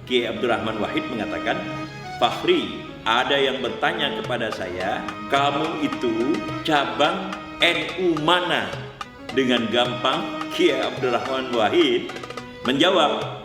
Kiai Abdurrahman Wahid mengatakan, "Fakhri, ada yang bertanya kepada saya, kamu itu cabang NU mana?" Dengan gampang Kiai Abdurrahman Wahid menjawab,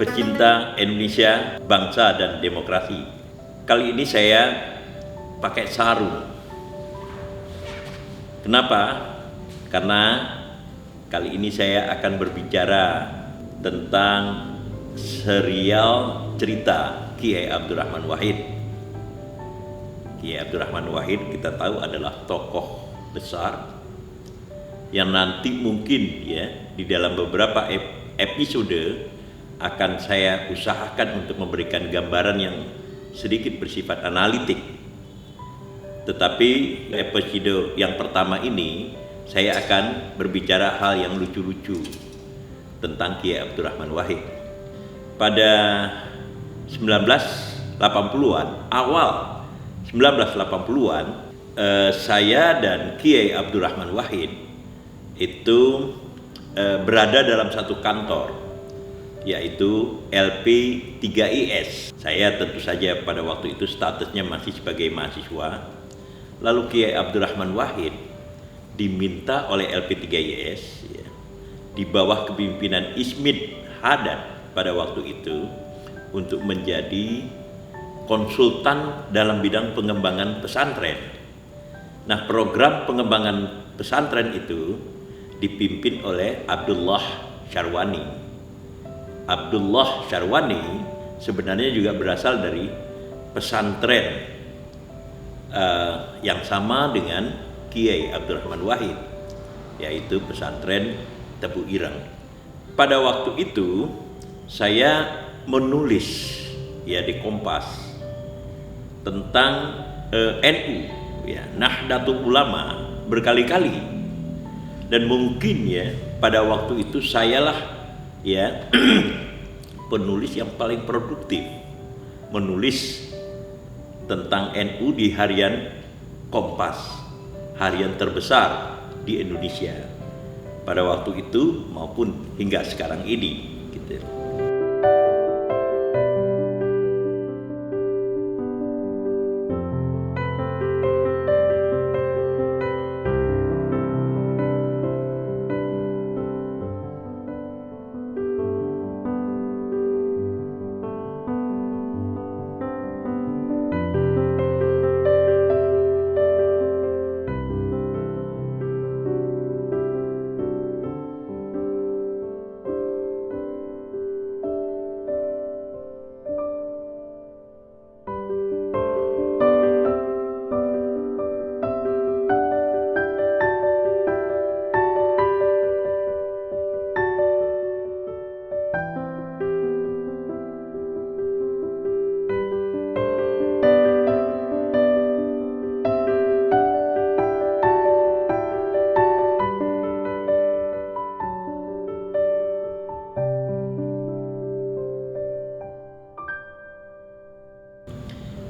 pecinta Indonesia, bangsa dan demokrasi. Kali ini saya pakai sarung. Kenapa? Karena kali ini saya akan berbicara tentang serial cerita Kiai Abdurrahman Wahid. Kiai Abdurrahman Wahid kita tahu adalah tokoh besar yang nanti mungkin ya di dalam beberapa episode akan saya usahakan untuk memberikan gambaran yang sedikit bersifat analitik. Tetapi episode yang pertama ini saya akan berbicara hal yang lucu-lucu tentang Kiai Abdurrahman Wahid. Pada 1980-an, awal 1980-an, saya dan Kiai Abdurrahman Wahid itu berada dalam satu kantor, yaitu LP3IS. Saya tentu saja pada waktu itu statusnya masih sebagai mahasiswa. Lalu Kiai Abdurrahman Wahid diminta oleh LP3IS ya, di bawah kepemimpinan Ismid Haddad pada waktu itu untuk menjadi konsultan dalam bidang pengembangan pesantren. Nah, program pengembangan pesantren itu dipimpin oleh Abdullah Syarwani. Abdullah Syarwani sebenarnya juga berasal dari pesantren yang sama dengan Kiai Abdurrahman Wahid, yaitu pesantren Tebu Ireng. Pada waktu itu saya menulis ya di Kompas tentang NU ya, Nahdlatul Ulama berkali-kali, dan mungkin ya pada waktu itu sayalah ya penulis yang paling produktif menulis tentang NU di harian Kompas, harian terbesar di Indonesia pada waktu itu maupun hingga sekarang ini gitu.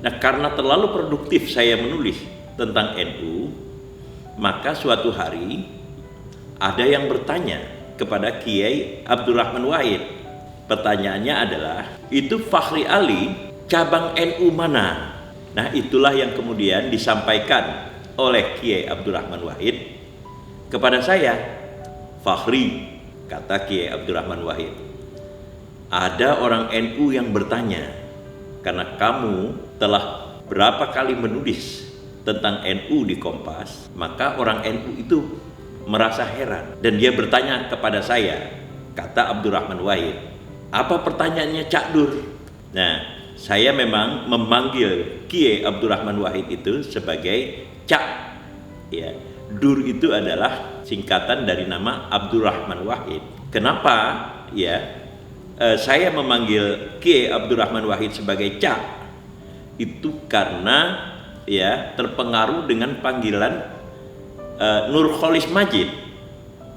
Nah, karena terlalu produktif saya menulis tentang NU, maka suatu hari ada yang bertanya kepada Kiai Abdurrahman Wahid. Pertanyaannya adalah, itu Fakhri Ali cabang NU mana? Nah, itulah yang kemudian disampaikan oleh Kiai Abdurrahman Wahid kepada saya. Fakhri, kata Kiai Abdurrahman Wahid, ada orang NU yang bertanya, karena kamu telah berapa kali menulis tentang NU di Kompas, maka orang NU itu merasa heran dan dia bertanya kepada saya, kata Abdurrahman Wahid, apa pertanyaannya Cak Dur? Nah, saya memang memanggil Kiai Abdurrahman Wahid itu sebagai Cak, ya. Dur itu adalah singkatan dari nama Abdurrahman Wahid. Kenapa ya saya memanggil Kiai Abdurrahman Wahid sebagai Cak? Itu karena ya terpengaruh dengan panggilan Nurcholish Madjid.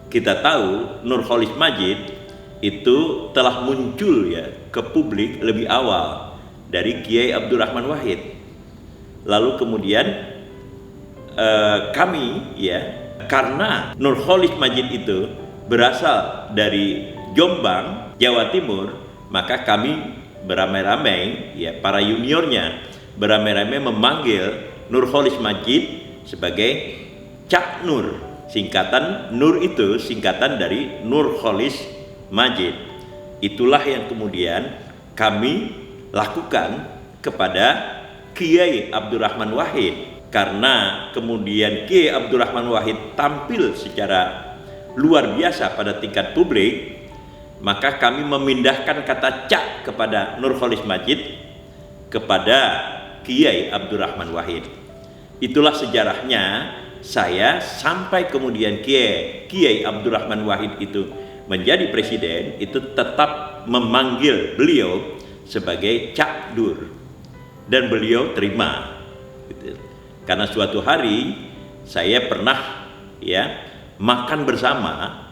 Kita tahu Nurcholish Madjid itu telah muncul ya ke publik lebih awal dari Kiai Abdurrahman Wahid. Lalu kemudian kami ya, karena Nurcholish Madjid itu berasal dari Jombang, Jawa Timur, maka kami beramai-ramai ya, para juniornya beramai-ramai memanggil Nurcholish Madjid sebagai Cak Nur. Singkatan Nur itu singkatan dari Nurcholish Madjid. Itulah yang kemudian kami lakukan kepada Kiai Abdurrahman Wahid. Karena kemudian Kiai Abdurrahman Wahid tampil secara luar biasa pada tingkat publik, maka kami memindahkan kata Cak kepada Nurcholish Madjid kepada Kiai Abdurrahman Wahid. Itulah sejarahnya saya sampai kemudian Kiai Abdurrahman Wahid itu menjadi presiden, itu tetap memanggil beliau sebagai Cak Dur, dan beliau terima gitu. Karena suatu hari saya pernah ya makan bersama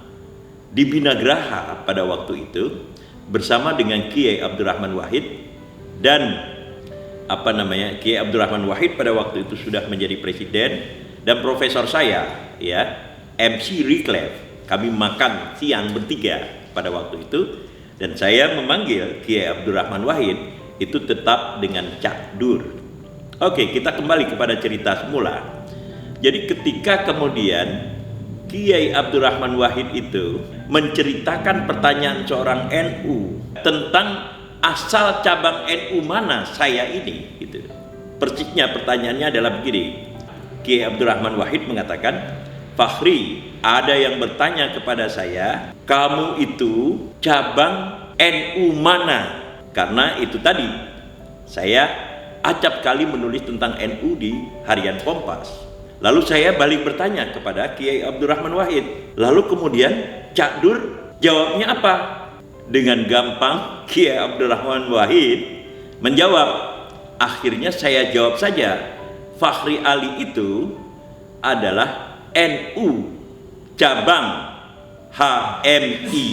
di Binagraha pada waktu itu bersama dengan Kiai Abdurrahman Wahid, dan Kiai Abdurrahman Wahid pada waktu itu sudah menjadi presiden, dan profesor saya ya MC Reclef. Kami makan siang bertiga pada waktu itu, dan saya memanggil Kiai Abdurrahman Wahid itu tetap dengan Cak Dur. Oke, kita kembali kepada cerita semula. Jadi ketika kemudian Kiai Abdurrahman Wahid itu menceritakan pertanyaan seorang NU tentang asal cabang NU mana saya ini, gitu. Persisnya pertanyaannya adalah begini. Kiai Abdurrahman Wahid mengatakan, Fakhri, ada yang bertanya kepada saya, kamu itu cabang NU mana? Karena itu tadi saya acap kali menulis tentang NU di harian Kompas. Lalu saya balik bertanya kepada Kiai Abdurrahman Wahid. Lalu kemudian Cak Dur jawabnya apa? Dengan gampang Kiai Abdurrahman Wahid menjawab. Akhirnya saya jawab saja, Fakhri Ali itu adalah NU cabang HMI.